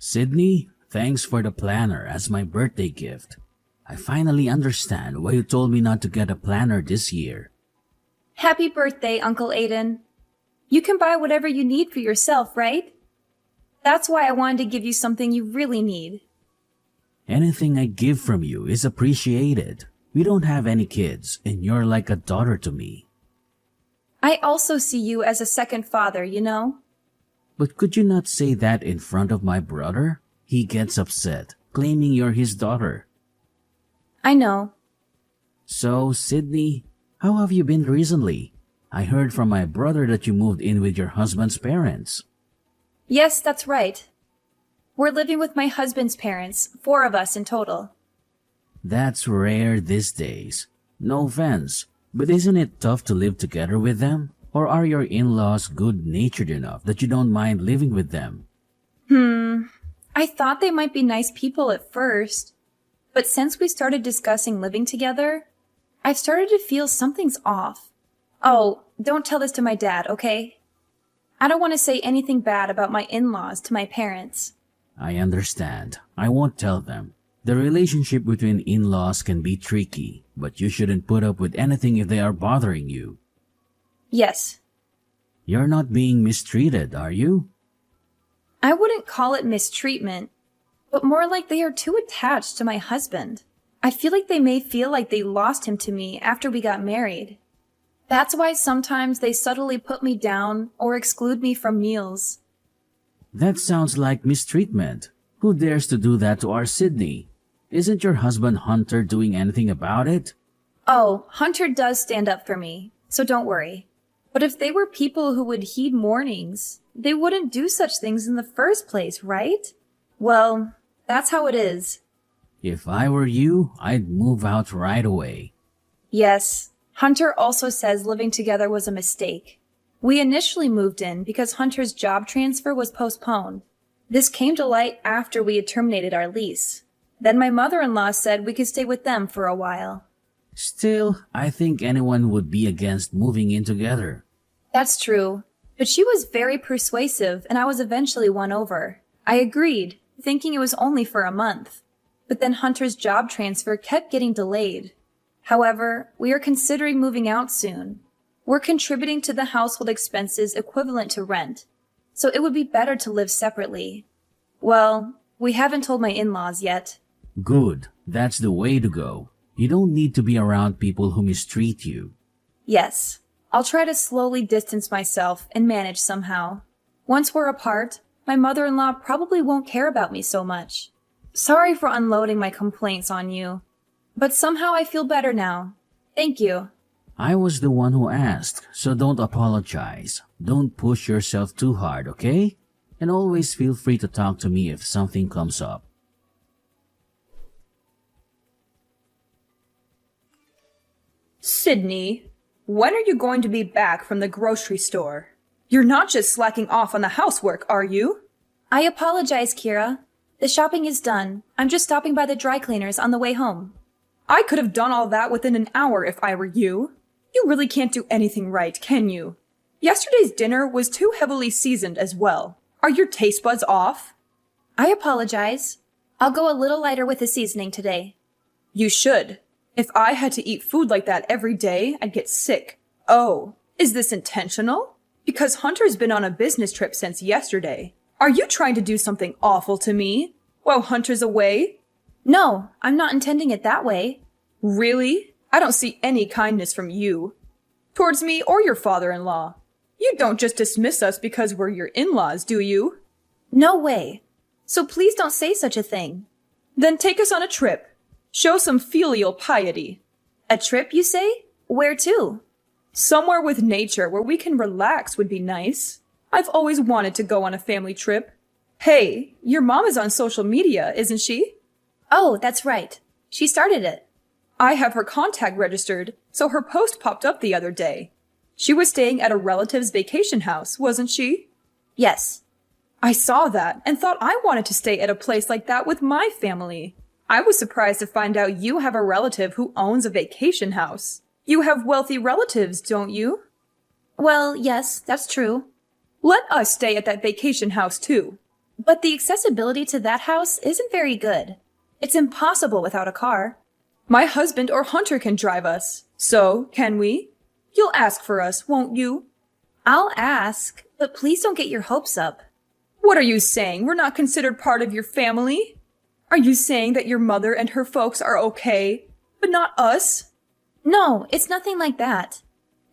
Sydney, thanks for the planner as my birthday gift. I finally understand why you told me not to get a planner this year. Happy birthday, Uncle Aiden. You can buy whatever you need for yourself, right? That's why I wanted to give you something you really need. Anything I give from you is appreciated. We don't have any kids, and you're like a daughter to me. I also see you as a second father, you know? But could you not say that in front of my brother? He gets upset, claiming you're his daughter. I know. So, Sydney, how have you been recently? I heard from my brother that you moved in with your husband's parents. Yes, that's right. We're living with my husband's parents, 4 of us in total. That's rare these days. No offense, but isn't it tough to live together with them? Or are your in-laws good-natured enough that you don't mind living with them? I thought they might be nice people at first, but since we started discussing living together, I've started to feel something's off. Oh, don't tell this to my dad, okay? I don't want to say anything bad about my in-laws to my parents. I understand. I won't tell them. The relationship between in-laws can be tricky, but you shouldn't put up with anything if they are bothering you. Yes. You're not being mistreated, are you? I wouldn't call it mistreatment, but more like they are too attached to my husband. I feel like they may feel like they lost him to me after we got married. That's why sometimes they subtly put me down or exclude me from meals. That sounds like mistreatment. Who dares to do that to our Sydney? Isn't your husband Hunter doing anything about it? Oh, Hunter does stand up for me, so don't worry. But if they were people who would heed warnings, they wouldn't do such things in the first place, right? Well, that's how it is. If I were you, I'd move out right away. Yes, Hunter also says living together was a mistake. We initially moved in because Hunter's job transfer was postponed. This came to light after we had terminated our lease. Then my mother-in-law said we could stay with them for a while. Still, I think anyone would be against moving in together. That's true, but she was very persuasive and I was eventually won over. I agreed, thinking it was only for a month. But then Hunter's job transfer kept getting delayed. However, we are considering moving out soon. We're contributing to the household expenses equivalent to rent, so it would be better to live separately. Well, we haven't told my in-laws yet. Good. That's the way to go. You don't need to be around people who mistreat you. Yes, I'll try to slowly distance myself and manage somehow. Once we're apart, my mother-in-law probably won't care about me so much. Sorry for unloading my complaints on you, but somehow I feel better now. Thank you. I was the one who asked, so don't apologize. Don't push yourself too hard, okay? And always feel free to talk to me if something comes up. Sydney, when are you going to be back from the grocery store? You're not just slacking off on the housework, are you? I apologize, Kira. The shopping is done. I'm just stopping by the dry cleaners on the way home. I could have done all that within an hour if I were you. You really can't do anything right, can you? Yesterday's dinner was too heavily seasoned as well. Are your taste buds off? I apologize. I'll go a little lighter with the seasoning today. You should. If I had to eat food like that every day, I'd get sick. Oh, is this intentional? Because Hunter's been on a business trip since yesterday. Are you trying to do something awful to me while Hunter's away? No, I'm not intending it that way. Really? I don't see any kindness from you. Towards me or your father-in-law. You don't just dismiss us because we're your in-laws, do you? No way. So please don't say such a thing. Then take us on a trip. Show some filial piety. A trip, you say? Where to? Somewhere with nature where we can relax would be nice. I've always wanted to go on a family trip. Hey, your mom is on social media, isn't she? Oh, that's right. She started it. I have her contact registered, so her post popped up the other day. She was staying at a relative's vacation house, wasn't she? Yes. I saw that and thought I wanted to stay at a place like that with my family. I was surprised to find out you have a relative who owns a vacation house. You have wealthy relatives, don't you? Well, yes, that's true. Let us stay at that vacation house too. But the accessibility to that house isn't very good. It's impossible without a car. My husband or Hunter can drive us. So, can we? You'll ask for us, won't you? I'll ask, but please don't get your hopes up. What are you saying? We're not considered part of your family? Are you saying that your mother and her folks are okay, but not us? No, it's nothing like that.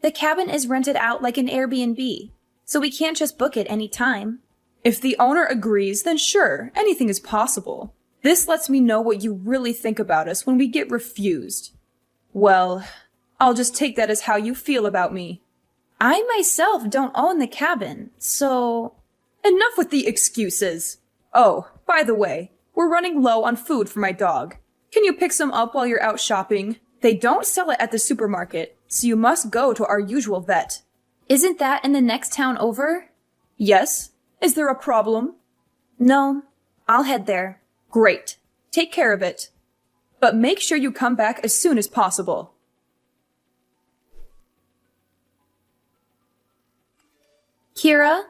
The cabin is rented out like an Airbnb, so we can't just book it any time. If the owner agrees, then sure, anything is possible. This lets me know what you really think about us when we get refused. Well, I'll just take that as how you feel about me. I myself don't own the cabin, so... Enough with the excuses. Oh, by the way, we're running low on food for my dog. Can you pick some up while you're out shopping? They don't sell it at the supermarket, so you must go to our usual vet. Isn't that in the next town over? Yes? Is there a problem? No, I'll head there. Great. Take care of it. But make sure you come back as soon as possible. Kira,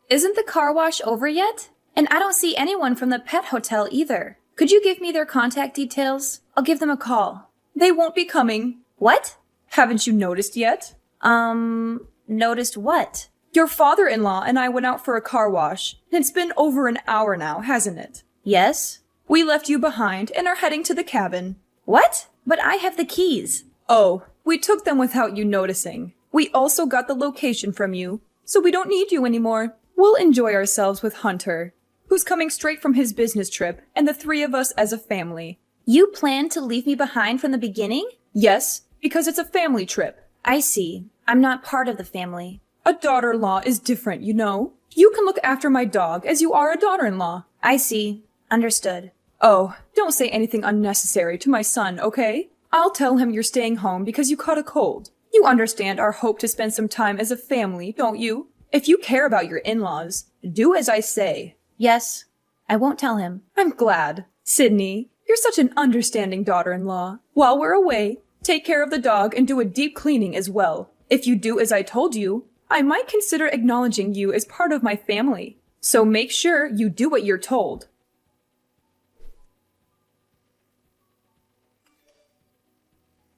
isn't the car wash over yet? And I don't see anyone from the pet hotel either. Could you give me their contact details? I'll give them a call. They won't be coming. What? Haven't you noticed yet? Noticed what? Your father-in-law and I went out for a car wash. It's been over an hour now, hasn't it? Yes? We left you behind and are heading to the cabin. What? But I have the keys. Oh, we took them without you noticing. We also got the location from you, so we don't need you anymore. We'll enjoy ourselves with Hunter, who's coming straight from his business trip, and the three of us as a family. You planned to leave me behind from the beginning? Yes, because it's a family trip. I see. I'm not part of the family. A daughter-in-law is different, you know. You can look after my dog as you are a daughter-in-law. I see. Understood. Oh, don't say anything unnecessary to my son, okay? I'll tell him you're staying home because you caught a cold. You understand our hope to spend some time as a family, don't you? If you care about your in-laws, do as I say. Yes, I won't tell him. I'm glad. Sydney, you're such an understanding daughter-in-law. While we're away, take care of the dog and do a deep cleaning as well. If you do as I told you, I might consider acknowledging you as part of my family. So make sure you do what you're told.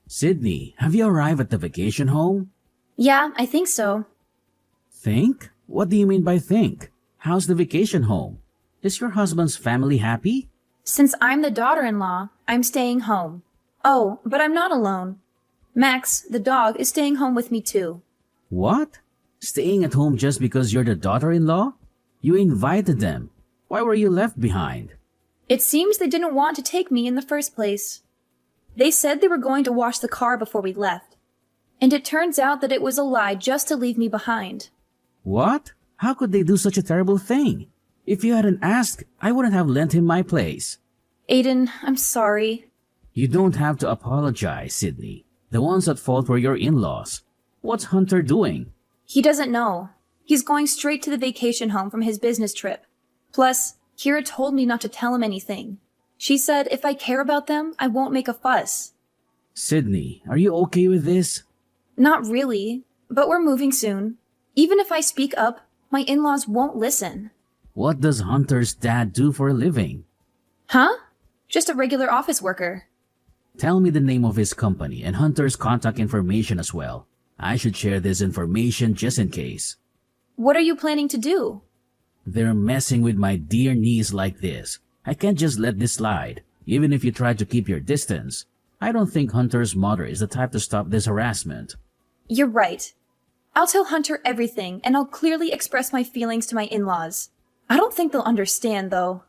Sydney, have you arrived at the vacation home? Yeah, I think so. Think? What do you mean by think? How's the vacation home? Is your husband's family happy? Since I'm the daughter-in-law, I'm staying home. Oh, but I'm not alone. Max, the dog, is staying home with me too. What? Staying at home just because you're the daughter-in-law? You invited them. Why were you left behind? It seems they didn't want to take me in the first place. They said they were going to wash the car before we left. And it turns out that it was a lie just to leave me behind. What? How could they do such a terrible thing? If you hadn't asked, I wouldn't have lent him my place. Aiden, I'm sorry. You don't have to apologize, Sydney. The ones at fault were your in-laws. What's Hunter doing? He doesn't know. He's going straight to the vacation home from his business trip. Plus, Kira told me not to tell him anything. She said if I care about them, I won't make a fuss. Sydney, are you okay with this? Not really, but we're moving soon. Even if I speak up, my in-laws won't listen. What does Hunter's dad do for a living? Huh? Just a regular office worker. Tell me the name of his company and Hunter's contact information as well. I should share this information just in case. What are you planning to do? They're messing with my dear niece like this. I can't just let this slide, even if you try to keep your distance. I don't think Hunter's mother is the type to stop this harassment. You're right. I'll tell Hunter everything, and I'll clearly express my feelings to my in-laws. I don't think they'll understand, though.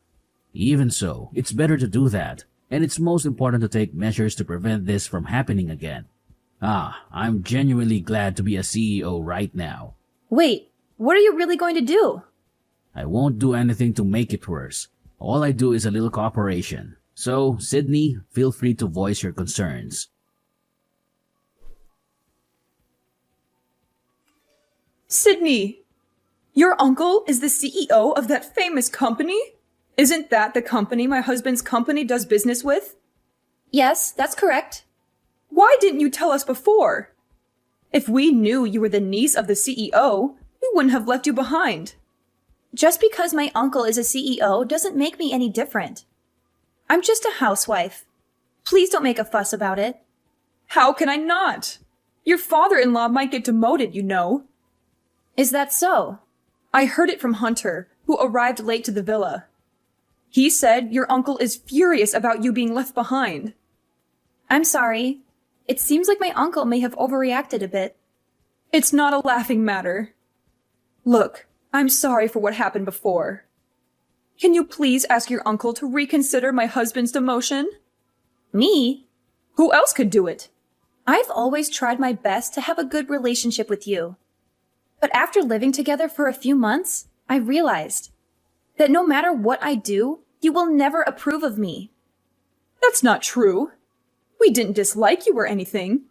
Even so, it's better to do that, and it's most important to take measures to prevent this from happening again. I'm genuinely glad to be a CEO right now. Wait, what are you really going to do? I won't do anything to make it worse. All I do is a little cooperation. So, Sydney, feel free to voice your concerns. Sydney! Your uncle is the CEO of that famous company? Isn't that the company my husband's company does business with? Yes, that's correct. Why didn't you tell us before? If we knew you were the niece of the CEO, we wouldn't have left you behind. Just because my uncle is a CEO doesn't make me any different. I'm just a housewife. Please don't make a fuss about it. How can I not? Your father-in-law might get demoted, you know. Is that so? I heard it from Hunter, who arrived late to the villa. He said your uncle is furious about you being left behind. I'm sorry. It seems like my uncle may have overreacted a bit. It's not a laughing matter. Look, I'm sorry for what happened before. Can you please ask your uncle to reconsider my husband's demotion? Me? Who else could do it? I've always tried my best to have a good relationship with you. But after living together for a few months, I realized that no matter what I do, you will never approve of me. That's not true. We didn't dislike you or anything.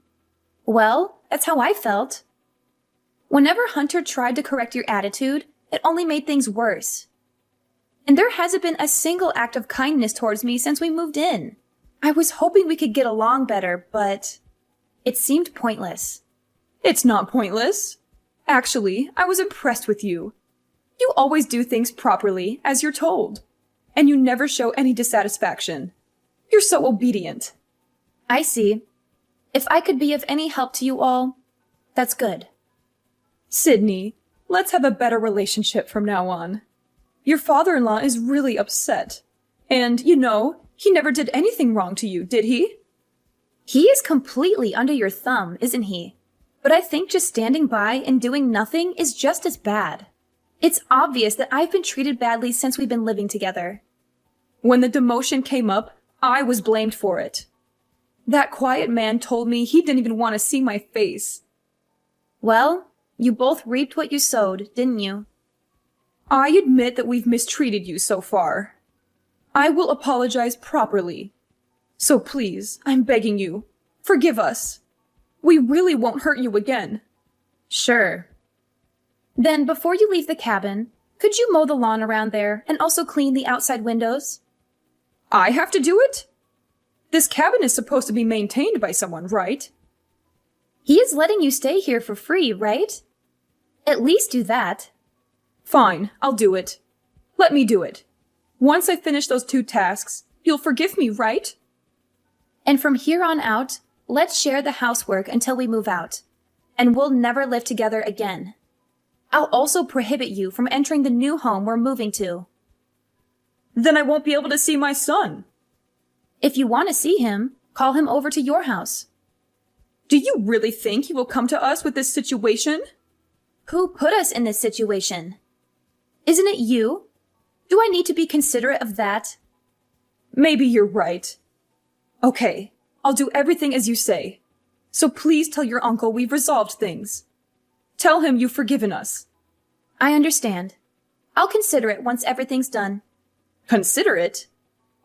Well, that's how I felt. Whenever Hunter tried to correct your attitude, it only made things worse. And there hasn't been a single act of kindness towards me since we moved in. I was hoping we could get along better, but it seemed pointless. It's not pointless. Actually, I was impressed with you. You always do things properly, as you're told. And you never show any dissatisfaction. You're so obedient. I see. If I could be of any help to you all, that's good. Sydney, let's have a better relationship from now on. Your father-in-law is really upset. And, you know, he never did anything wrong to you, did he? He is completely under your thumb, isn't he? But I think just standing by and doing nothing is just as bad. It's obvious that I've been treated badly since we've been living together. When the demotion came up, I was blamed for it. That quiet man told me he didn't even want to see my face. Well, you both reaped what you sowed, didn't you? I admit that we've mistreated you so far. I will apologize properly. So please, I'm begging you, forgive us. We really won't hurt you again. Sure. Then, before you leave the cabin, could you mow the lawn around there and also clean the outside windows? I have to do it? This cabin is supposed to be maintained by someone, right? He is letting you stay here for free, right? At least do that. Fine, I'll do it. Let me do it. Once I finish those 2 tasks, you'll forgive me, right? And from here on out, let's share the housework until we move out. And we'll never live together again. I'll also prohibit you from entering the new home we're moving to. Then I won't be able to see my son. If you want to see him, call him over to your house. Do you really think he will come to us with this situation? Who put us in this situation? Isn't it you? Do I need to be considerate of that? Maybe you're right. Okay, I'll do everything as you say. So please tell your uncle we've resolved things. Tell him you've forgiven us. I understand. I'll consider it once everything's done. Consider it?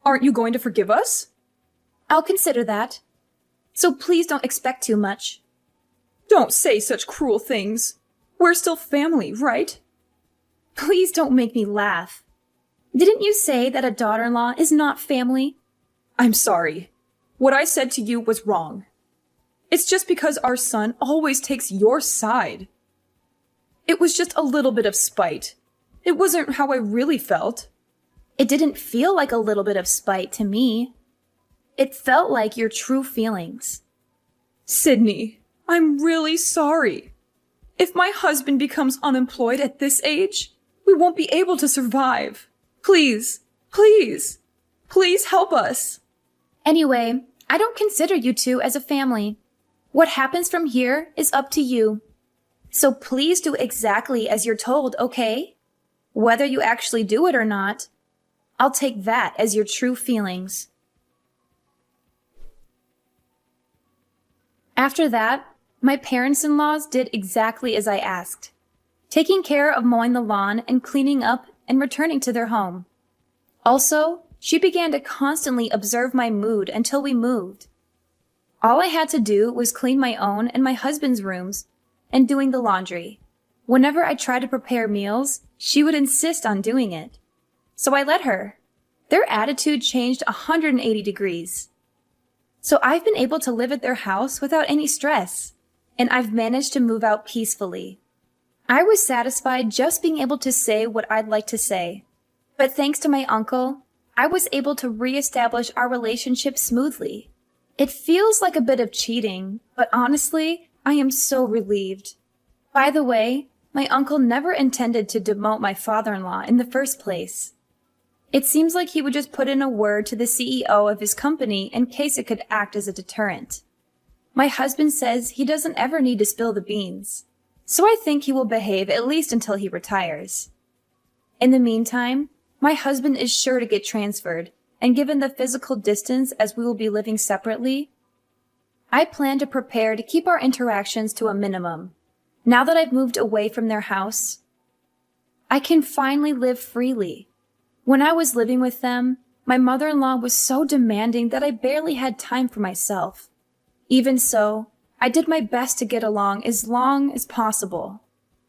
Aren't you going to forgive us? I'll consider that. So please don't expect too much. Don't say such cruel things. We're still family, right? Please don't make me laugh. Didn't you say that a daughter-in-law is not family? I'm sorry. What I said to you was wrong. It's just because our son always takes your side. It was just a little bit of spite. It wasn't how I really felt. It didn't feel like a little bit of spite to me. It felt like your true feelings. Sydney, I'm really sorry. If my husband becomes unemployed at this age, we won't be able to survive. Please, please, please help us. Anyway, I don't consider you two as a family. What happens from here is up to you. So please do exactly as you're told, okay? Whether you actually do it or not, I'll take that as your true feelings. After that, my parents-in-laws did exactly as I asked, taking care of mowing the lawn and cleaning up and returning to their home. Also, she began to constantly observe my mood until we moved. All I had to do was clean my own and my husband's rooms and doing the laundry. Whenever I tried to prepare meals, she would insist on doing it. So I let her. Their attitude changed 180 degrees. So I've been able to live at their house without any stress, and I've managed to move out peacefully. I was satisfied just being able to say what I'd like to say. But thanks to my uncle, I was able to reestablish our relationship smoothly. It feels like a bit of cheating, but honestly, I am so relieved. By the way, my uncle never intended to demote my father-in-law in the first place. It seems like he would just put in a word to the CEO of his company in case it could act as a deterrent. My husband says he doesn't ever need to spill the beans, so I think he will behave at least until he retires. In the meantime, my husband is sure to get transferred, and given the physical distance as we will be living separately, I plan to prepare to keep our interactions to a minimum. Now that I've moved away from their house, I can finally live freely. When I was living with them, my mother-in-law was so demanding that I barely had time for myself. Even so, I did my best to get along as long as possible.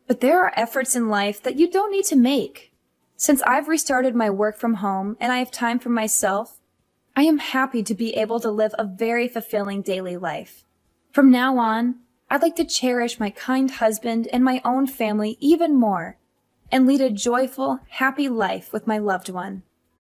But there are efforts in life that you don't need to make. Since I've restarted my work from home and I have time for myself, I am happy to be able to live a very fulfilling daily life. From now on, I'd like to cherish my kind husband and my own family even more and lead a joyful, happy life with my loved one.